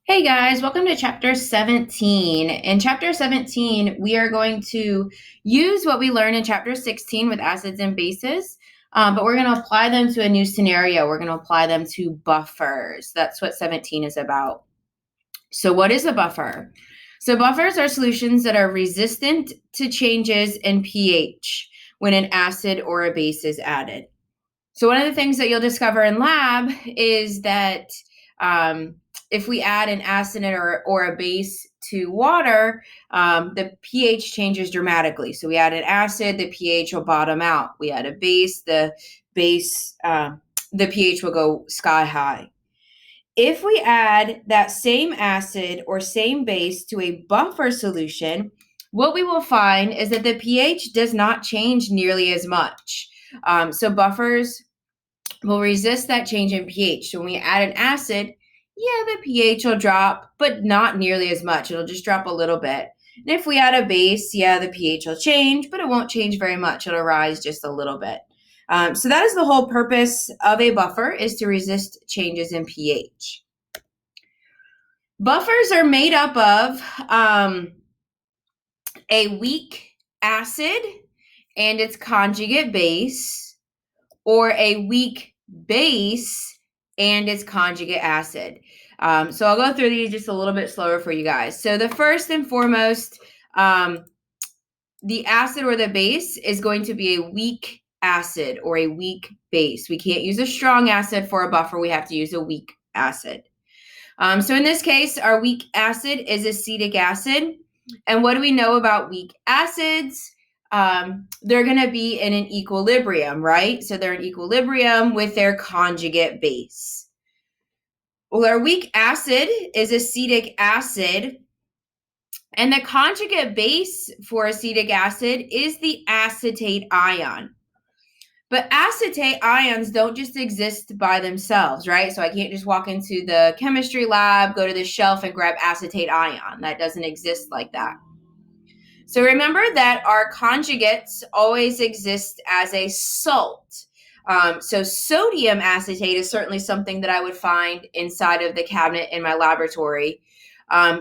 Hey guys, welcome to chapter 17. In chapter 17, we are going to use what we learned in chapter 16 with acids and bases, but we're going to apply them to a new scenario. We're going to apply them to buffers. That's what 17 is about. So, what is a buffer? So, buffers are solutions that are resistant to changes in pH when an acid or a base is added. So one of the things that you'll discover in lab is that if we add an acid or a base to water, the pH changes dramatically. So we add an acid, the pH will bottom out. We add a base, the pH will go sky high. If we add that same acid or same base to a buffer solution, what we will find is that the pH does not change nearly as much. So buffers will resist that change in pH. So when we add an acid, the pH will drop, but not nearly as much. It'll just drop a little bit. And if we add a base, the pH will change, but it won't change very much. It'll rise just a little bit. So that is the whole purpose of a buffer, is to resist changes in pH. Buffers are made up of a weak acid and its conjugate base, or a weak base and its conjugate acid. So I'll go through these just a little bit slower for you guys. So the first and foremost, the acid or the base is going to be a weak acid or a weak base. We can't use a strong acid for a buffer. We have to use a weak acid. So in this case, our weak acid is acetic acid. And what do we know about weak acids? They're going to be in an equilibrium, right? So they're in equilibrium with their conjugate base. Well, our weak acid is acetic acid, and the conjugate base for acetic acid is the acetate ion. But acetate ions don't just exist by themselves, right? So I can't just walk into the chemistry lab, go to the shelf, and grab acetate ion. That doesn't exist like that. So remember that our conjugates always exist as a salt. So sodium acetate is certainly something that I would find inside of the cabinet in my laboratory.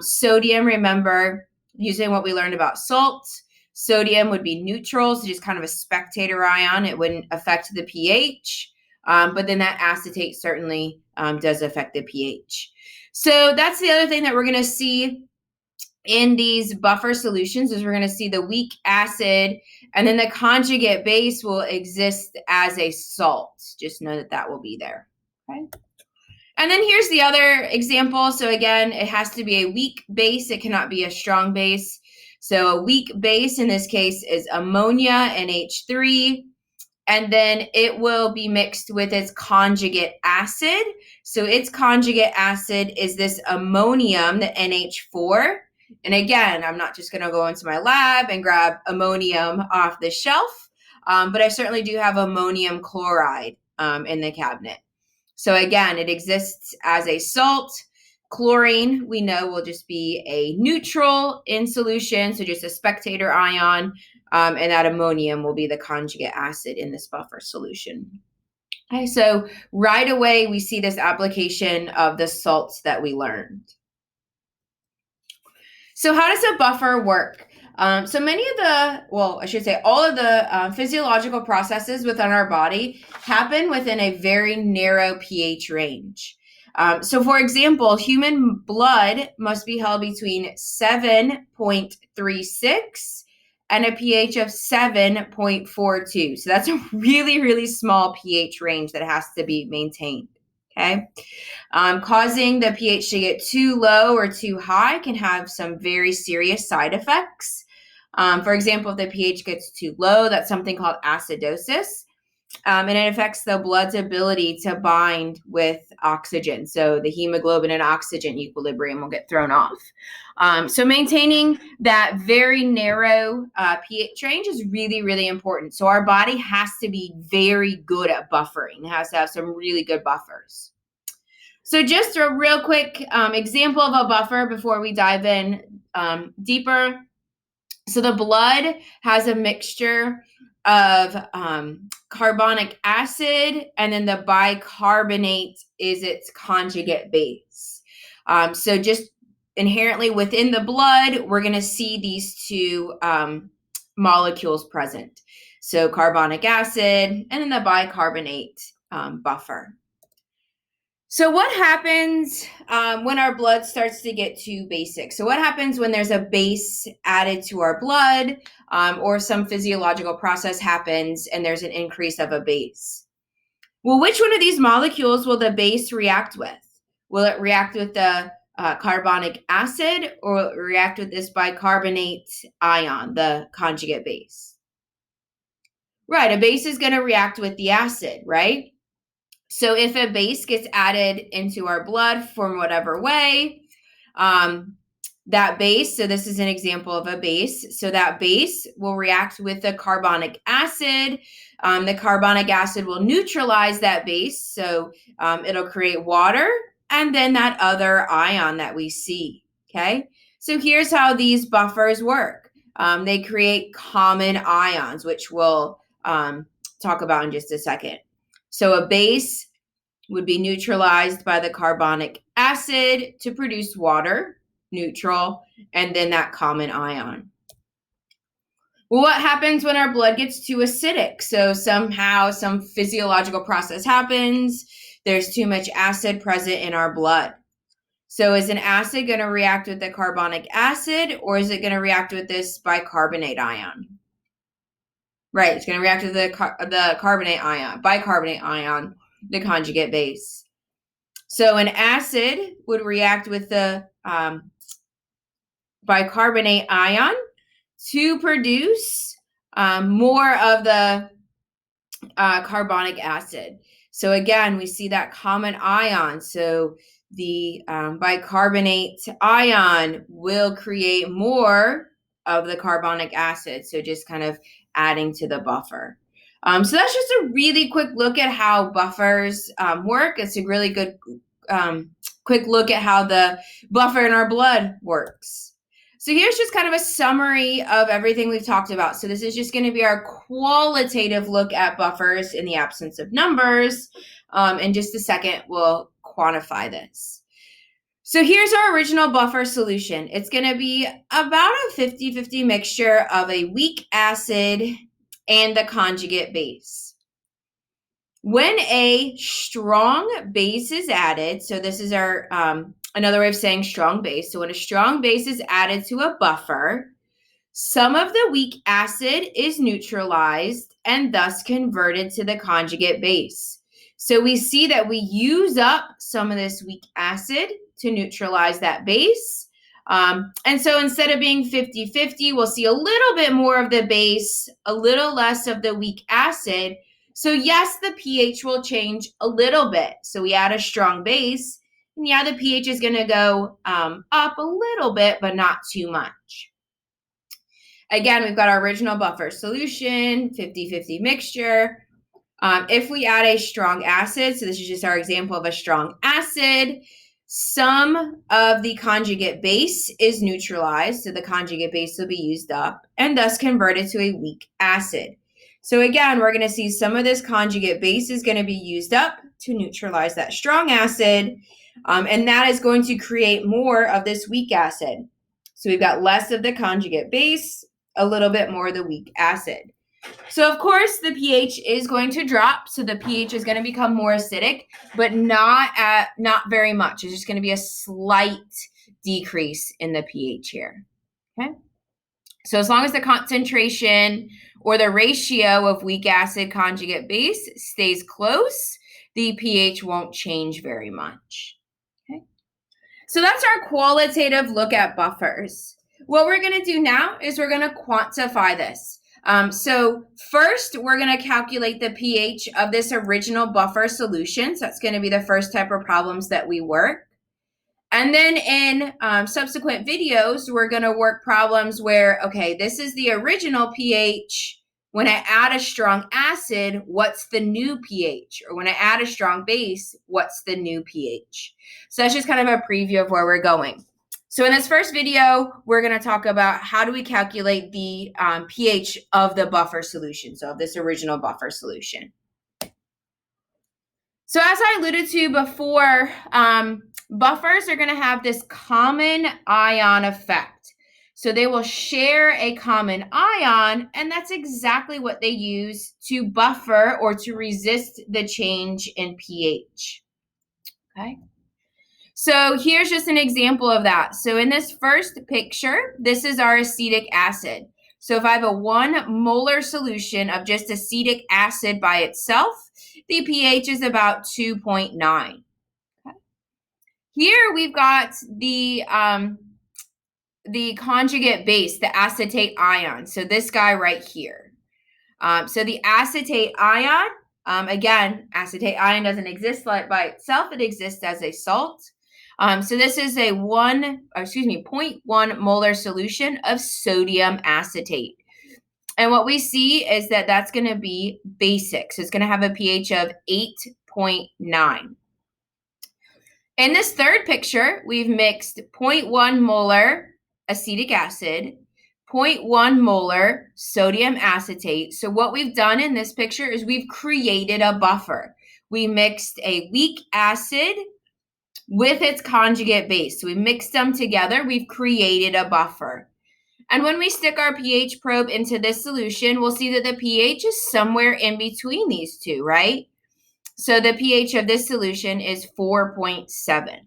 Sodium, remember, using what we learned about salts, sodium would be neutral, so just kind of a spectator ion. It wouldn't affect the pH, but then that acetate certainly does affect the pH. So that's the other thing that we're going to see in these buffer solutions, is we're going to see the weak acid, and then the conjugate base will exist as a salt. Just know that that will be there. Okay. And then here's the other example. So again, it has to be a weak base. It cannot be a strong base. So a weak base in this case is ammonia, NH3, and then it will be mixed with its conjugate acid. So its conjugate acid is this ammonium, the NH4. And again, I'm not just going to go into my lab and grab ammonium off the shelf, but I certainly do have ammonium chloride in the cabinet. So again, it exists as a salt. Chlorine, we know, will just be a neutral in solution, so just a spectator ion, and that ammonium will be the conjugate acid in this buffer solution. Okay, so right away, we see this application of the salts that we learned. So how does a buffer work? So many of all of the physiological processes within our body happen within a very narrow pH range. So for example, human blood must be held between 7.36 and a pH of 7.42. So that's a really, really small pH range that has to be maintained. Okay. Causing the pH to get too low or too high can have some very serious side effects. For example, if the pH gets too low, that's something called acidosis. And it affects the blood's ability to bind with oxygen. So the hemoglobin and oxygen equilibrium will get thrown off. So maintaining that very narrow pH range is really, really important. So our body has to be very good at buffering. It has to have some really good buffers. So just a real quick example of a buffer before we dive in deeper. So the blood has a mixture of carbonic acid, and then the bicarbonate is its conjugate base. So just inherently within the blood, we're going to see these two molecules present. So carbonic acid and then the bicarbonate buffer. So what happens when our blood starts to get too basic? So what happens when there's a base added to our blood or some physiological process happens and there's an increase of a base? Well, which one of these molecules will the base react with? Will it react with the carbonic acid or will it react with this bicarbonate ion, the conjugate base? Right, a base is going to react with the acid, right? So if a base gets added into our blood from whatever way, that base, so this is an example of a base, so that base will react with the carbonic acid. The carbonic acid will neutralize that base, so it'll create water and then that other ion that we see, okay? So here's how these buffers work. They create common ions, which we'll talk about in just a second. So a base would be neutralized by the carbonic acid to produce water, neutral, and then that common ion. Well, what happens when our blood gets too acidic? So somehow some physiological process happens. There's too much acid present in our blood. So is an acid going to react with the carbonic acid or is it going to react with this bicarbonate ion? Right, it's going to react with the carbonate ion, bicarbonate ion, the conjugate base. So an acid would react with the bicarbonate ion to produce more of the carbonic acid. So again, we see that common ion. So the bicarbonate ion will create more of the carbonic acid. So just kind of adding to the buffer. So that's just a really quick look at how buffers work. It's a really good quick look at how the buffer in our blood works. So here's just kind of a summary of everything we've talked about. So this is just going to be our qualitative look at buffers in the absence of numbers. In just a second, we'll quantify this. So here's our original buffer solution. It's going to be about a 50-50 mixture of a weak acid and the conjugate base. When a strong base is added, so this is our another way of saying strong base. So when a strong base is added to a buffer, some of the weak acid is neutralized and thus converted to the conjugate base. So we see that we use up some of this weak acid to neutralize that base. And so instead of being 50-50, we'll see a little bit more of the base, a little less of the weak acid. So yes, the pH will change a little bit. So we add a strong base, and yeah, the pH is going to go up a little bit, but not too much. Again, we've got our original buffer solution, 50-50 mixture. If we add a strong acid, so this is just our example of a strong acid, some of the conjugate base is neutralized, so the conjugate base will be used up and thus converted to a weak acid. So again, we're going to see some of this conjugate base is going to be used up to neutralize that strong acid, and that is going to create more of this weak acid. So we've got less of the conjugate base, a little bit more of the weak acid. So of course the pH is going to drop, so the pH is going to become more acidic, but not very much. It's just going to be a slight decrease in the pH here. Okay. So as long as the concentration or the ratio of weak acid conjugate base stays close, the pH won't change very much. Okay. So that's our qualitative look at buffers. What we're going to do now is we're going to quantify this. So first, we're going to calculate the pH of this original buffer solution. So that's going to be the first type of problems that we work. And then in subsequent videos, we're going to work problems where, okay, this is the original pH. When I add a strong acid, what's the new pH? Or when I add a strong base, what's the new pH? So that's just kind of a preview of where we're going. So in this first video, we're going to talk about how do we calculate the pH of the buffer solution, so of this original buffer solution. So as I alluded to before, buffers are going to have this common ion effect. So they will share a common ion, and that's exactly what they use to buffer or to resist the change in pH. Okay. So here's just an example of that. So in this first picture, this is our acetic acid. So if I have a 1 molar solution of just acetic acid by itself, the pH is about 2.9. Okay. Here we've got the conjugate base, the acetate ion. So this guy right here. So the acetate ion, again, acetate ion doesn't exist by itself. It exists as a salt. So this is a 0.1 molar solution of sodium acetate. And what we see is that that's going to be basic. So it's going to have a pH of 8.9. In this third picture, we've mixed 0.1 molar acetic acid, 0.1 molar sodium acetate. So what we've done in this picture is we've created a buffer. We mixed a weak acid with its conjugate base. So we mixed them together. We've created a buffer. And when we stick our pH probe into this solution, we'll see that the pH is somewhere in between these two, right? So the pH of this solution is 4.7.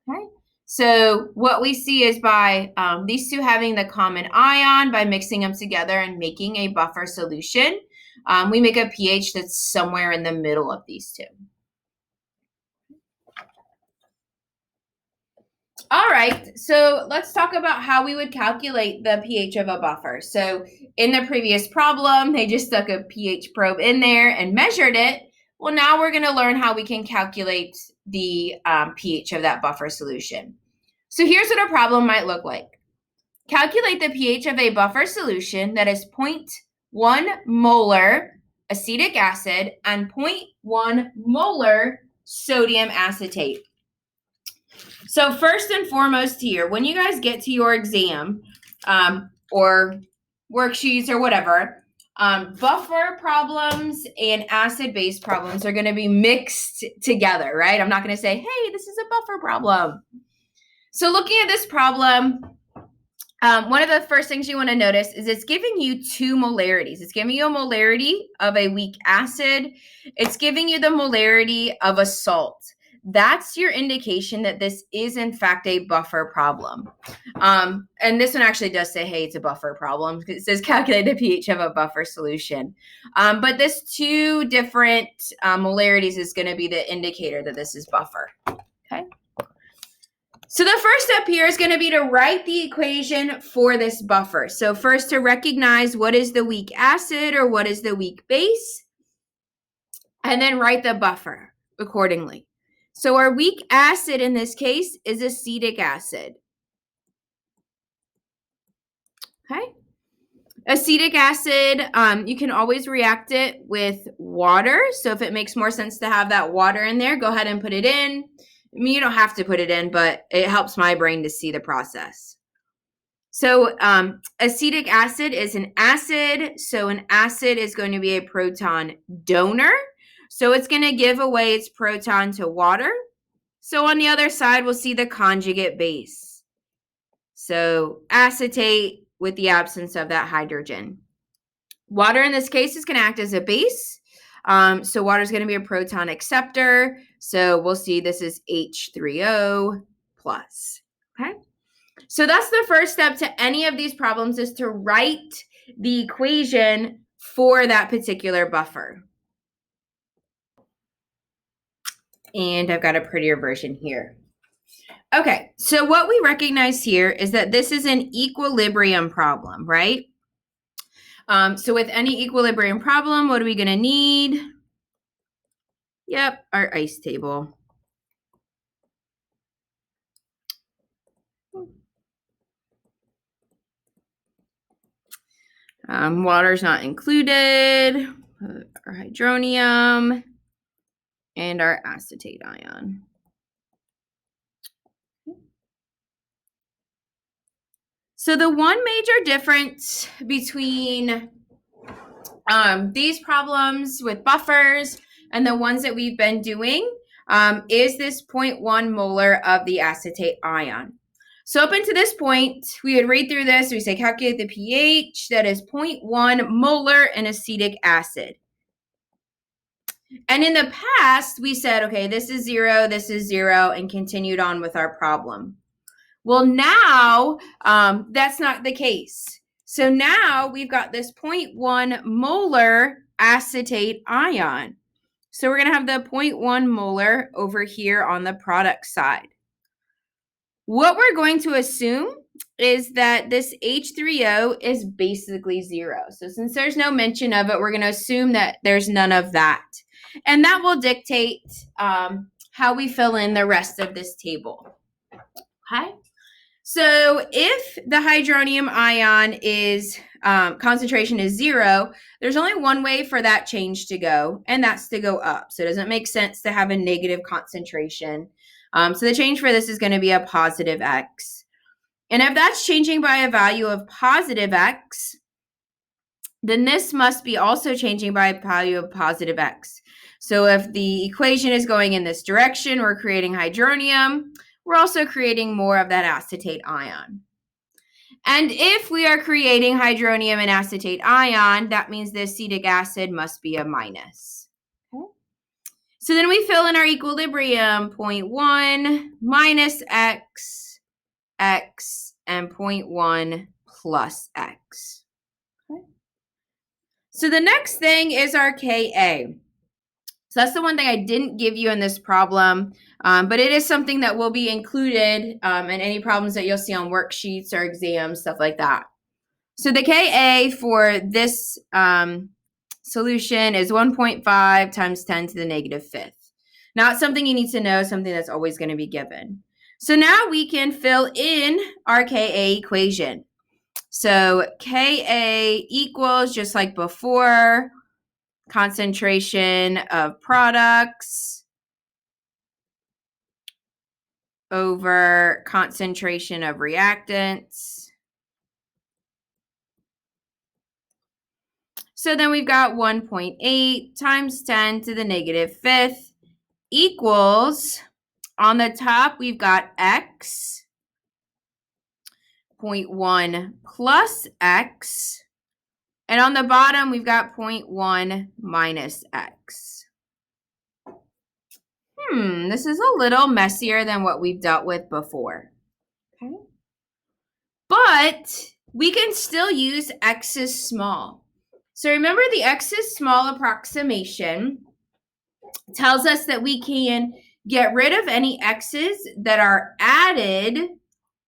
Okay. So what we see is by these two having the common ion, by mixing them together and making a buffer solution, we make a pH that's somewhere in the middle of these two. All right, so let's talk about how we would calculate the pH of a buffer. So in the previous problem, they just stuck a pH probe in there and measured it. Well, now we're going to learn how we can calculate the pH of that buffer solution. So here's what a problem might look like. Calculate the pH of a buffer solution that is 0.1 molar acetic acid and 0.1 molar sodium acetate. So first and foremost here, when you guys get to your exam or worksheets or whatever, buffer problems and acid-base problems are going to be mixed together, right? I'm not going to say, hey, this is a buffer problem. So looking at this problem, one of the first things you want to notice is it's giving you 2 molarities. It's giving you a molarity of a weak acid. It's giving you the molarity of a salt. That's your indication that this is, in fact, a buffer problem. And this one actually does say, hey, it's a buffer problem. It says calculate the pH of a buffer solution. But this 2 different molarities is going to be the indicator that this is buffer. Okay. So the first step here is going to be to write the equation for this buffer. So first, to recognize what is the weak acid or what is the weak base, and then write the buffer accordingly. So our weak acid in this case is acetic acid. Okay. Acetic acid, you can always react it with water. So if it makes more sense to have that water in there, go ahead and put it in. I mean, you don't have to put it in, but it helps my brain to see the process. So acetic acid is an acid. So an acid is going to be a proton donor. So it's going to give away its proton to water. So on the other side, we'll see the conjugate base. So acetate with the absence of that hydrogen. Water in this case is going to act as a base. So water is going to be a proton acceptor. So we'll see this is H3O plus. Okay. So that's the first step to any of these problems, is to write the equation for that particular buffer. And I've got a prettier version here. Okay, so what we recognize here is that this is an equilibrium problem, right? So with any equilibrium problem, what are we going to need? Yep, our ice table. Water's not included. Our hydronium and our acetate ion. So the one major difference between these problems with buffers and the ones that we've been doing is this 0.1 molar of the acetate ion. So up until this point, we would read through this. We say calculate the pH. That is 0.1 molar in acetic acid. And in the past, we said, okay, this is 0, and continued on with our problem. Well, now that's not the case. So now we've got this 0.1 molar acetate ion. So we're going to have the 0.1 molar over here on the product side. What we're going to assume is that this H3O is basically 0. So since there's no mention of it, we're going to assume that there's none of that. And that will dictate how we fill in the rest of this table. Okay? So if the hydronium ion is concentration is 0, there's only one way for that change to go, and that's to go up. So it doesn't make sense to have a negative concentration. So the change for this is going to be a positive X. And if that's changing by a value of positive X, then this must be also changing by a value of positive X. So if the equation is going in this direction, we're creating hydronium. We're also creating more of that acetate ion. And if we are creating hydronium and acetate ion, that means the acetic acid must be a minus. Okay. So then we fill in our equilibrium, 0.1 minus X, X, and 0.1 plus X. Okay. So the next thing is our Ka. So that's the one thing I didn't give you in this problem, but it is something that will be included in any problems that you'll see on worksheets or exams, stuff like that. So the Ka for this solution is 1.5 times 10 to the negative fifth. Not something you need to know, something that's always going to be given. So now we can fill in our Ka equation. So Ka equals, just like before, concentration of products over concentration of reactants. So then we've got 1.8 times 10 to the negative fifth equals, on the top we've got X, 0.1 plus X, and on the bottom we've got 0.1 minus X. This is a little messier than what we've dealt with before. Okay. But we can still use X is small. So remember, the X is small approximation tells us that we can get rid of any X's that are added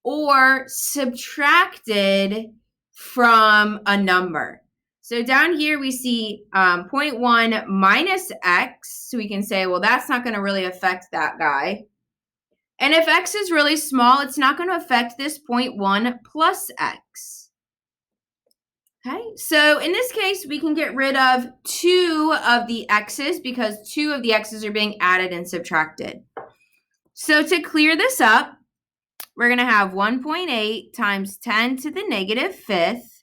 or subtracted from a number. So down here we see 0.1 minus X. So we can say, well, that's not going to really affect that guy. And if X is really small, it's not going to affect this 0.1 plus X. Okay, so in this case, we can get rid of 2 of the X's because 2 of the X's are being added and subtracted. So to clear this up, we're going to have 1.8 times 10 to the negative fifth.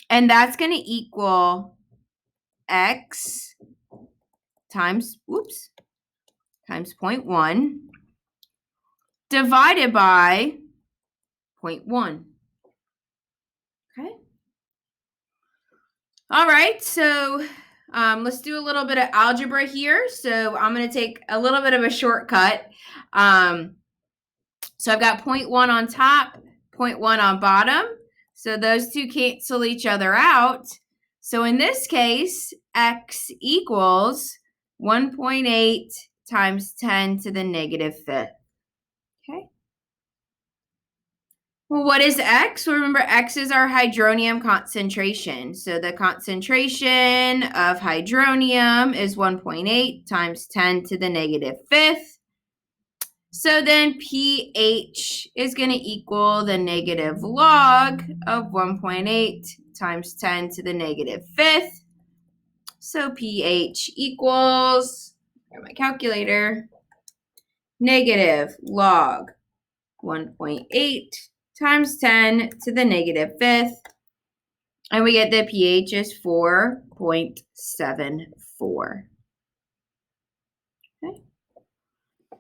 And that's going to equal X times 0.1 divided by 0.1. Okay. All right, so let's do a little bit of algebra here. So I'm going to take a little bit of a shortcut. So I've got 0.1 on top, 0.1 on bottom. So those two cancel each other out. So in this case, X equals 1.8 times 10 to the negative fifth. Okay. Well, what is X? Well, remember, X is our hydronium concentration. So the concentration of hydronium is 1.8 times 10 to the negative fifth. So then pH is going to equal the negative log of 1.8 times 10 to the negative fifth. So pH equals, got my calculator, negative log 1.8 times 10 to the negative fifth. And we get the pH is 4.74.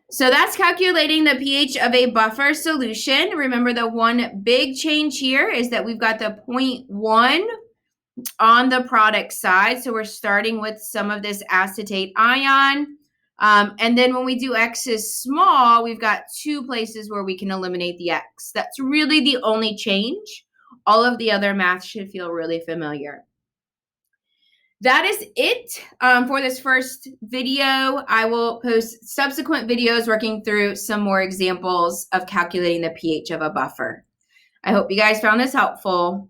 So that's calculating the pH of a buffer solution. Remember, the one big change here is that we've got the 0.1 on the product side. So we're starting with some of this acetate ion. And then when we do X is small, we've got 2 places where we can eliminate the X. That's really the only change. All of the other math should feel really familiar. That is it for this first video. I will post subsequent videos working through some more examples of calculating the pH of a buffer. I hope you guys found this helpful.